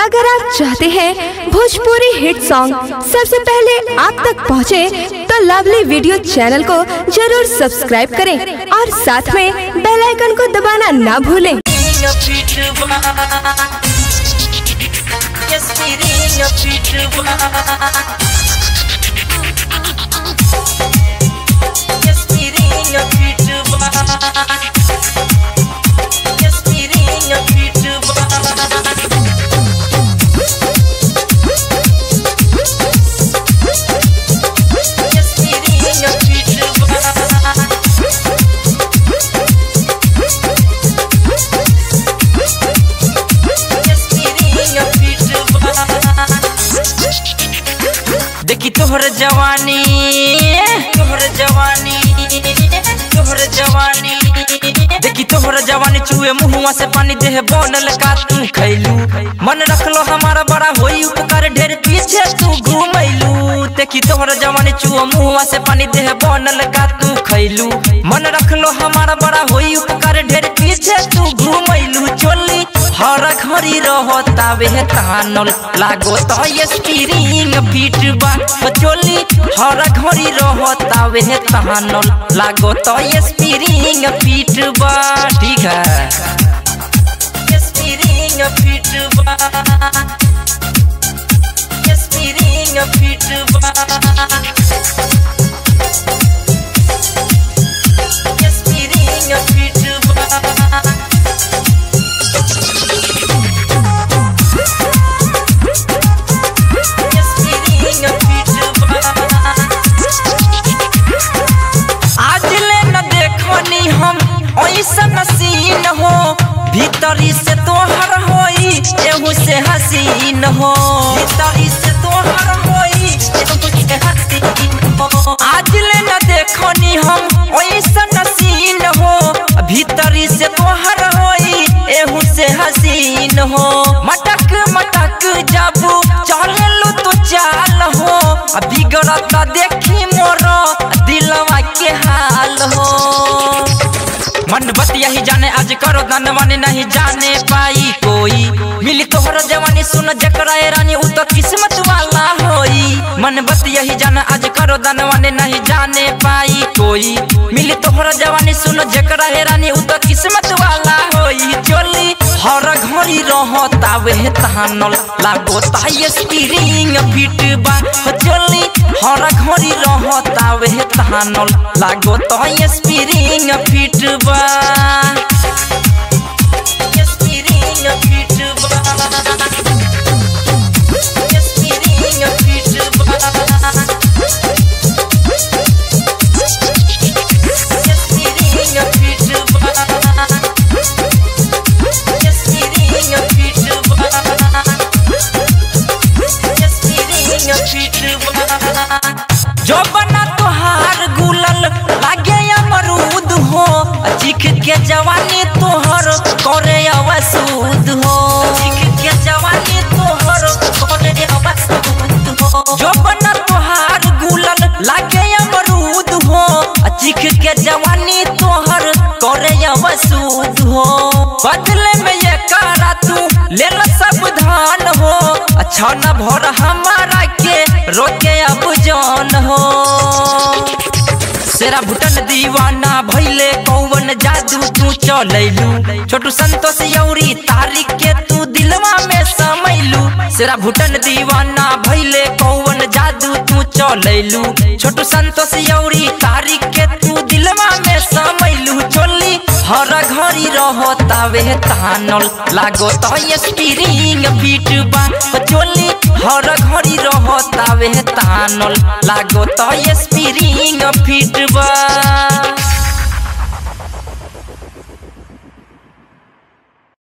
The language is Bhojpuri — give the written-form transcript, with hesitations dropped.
अगर आप चाहते हैं भोजपुरी हिट सॉन्ग सबसे पहले आप तक पहुंचे, तो लवली वीडियो चैनल को जरूर सब्सक्राइब करें और साथ में बेल आइकन को दबाना ना भूलें। देखी तोहर जवानी देखी तोहर जवानी चुए मुहुआ से पानी देह बनल का तू खैलू। मन रखलो हमारा बड़ा होई उपकार ढेर पीछे तू घूमैलू। देखी तोहर जवानी चुए मुहुआ से पानी देह बनल का तू खैलू। मन रखलो हमारा बड़ा होई उपकार ढेर पीछे तू घूमैलू। चोली हर घड़ी रहता वे तानल लागो तो स्टीरिंग फिट बा। चोली हर घड़ी रहता वे तानल लागो तो स्टीरिंग फिट बा। ठीक है, स्टीरिंग फिट बा, स्टीरिंग फिट बा, स्टीरिंग फिट बा। हम ऐसा सीन हो भीतरी से तोहर होई एहू से हसीन हो। भीतरी से तोहर होई एहू से हसीन हो। आज ले न देखनी हम ऐसा सीन हो भीतरी से तोहर होई एहू से हसीन हो। मटक मटक जब चललू तो चाल हो बिगड़ता देखी मोर दिलवा के हाल हो। मन बतिया ही जाने आज करो धनवानी नहीं जाने पाई कोई। मिली तोहर जवानी सुन जकरा रानी उ तो किस्मत वाला होई। मन बतिया ही जाने आज करो धनवानी नहीं जाने पाई कोई। मिली तोहर जवानी सुन जकरा रानी उ तो किस्मत वाला होई। चोली हर घड़ी रहता वे तानल लागो ता स्टीरिंग फिट बा। चोली हर घड़ी रहता वे तानल लागो तो स्टीरिंग फिट बा। स्टीरिंग फिट बा, स्टीरिंग फिट बा, स्टीरिंग फिट बा, स्टीरिंग फिट बा, स्टीरिंग फिट बा। जो बना तोहार गुलल लागे अमरूद हो चिख के जवानी तोहर करे अवसूद हो। चिख के जवानी तोहर करे अवसूद हो। जो बना तोहार गुलल लागे अमरूद हो चिख के जवानी तोहर करे अवसूद हो। बदले में ये करा तू ले लो सावधान हो। अच्छा न भर हमारा के रोके अब जान हो। सेरा भूटन दीवाना भैले कौवन जादू तू चलैलू। छोटू संतोष यौरी तारीख के तू दिलवा में समैलू। सेरा भूटन दीवाना भैले कौवन जादू तू चलैलू। छोटू संतोष यौरी तारीख के तू दिलवा में समैलू। चोली हर घड़ी रहता वे तानल लागो तो स्टीरिंग फिट बा। चोली हर घड़ी रहता वे तानल लागो तो स्टीरिंग फिट बा।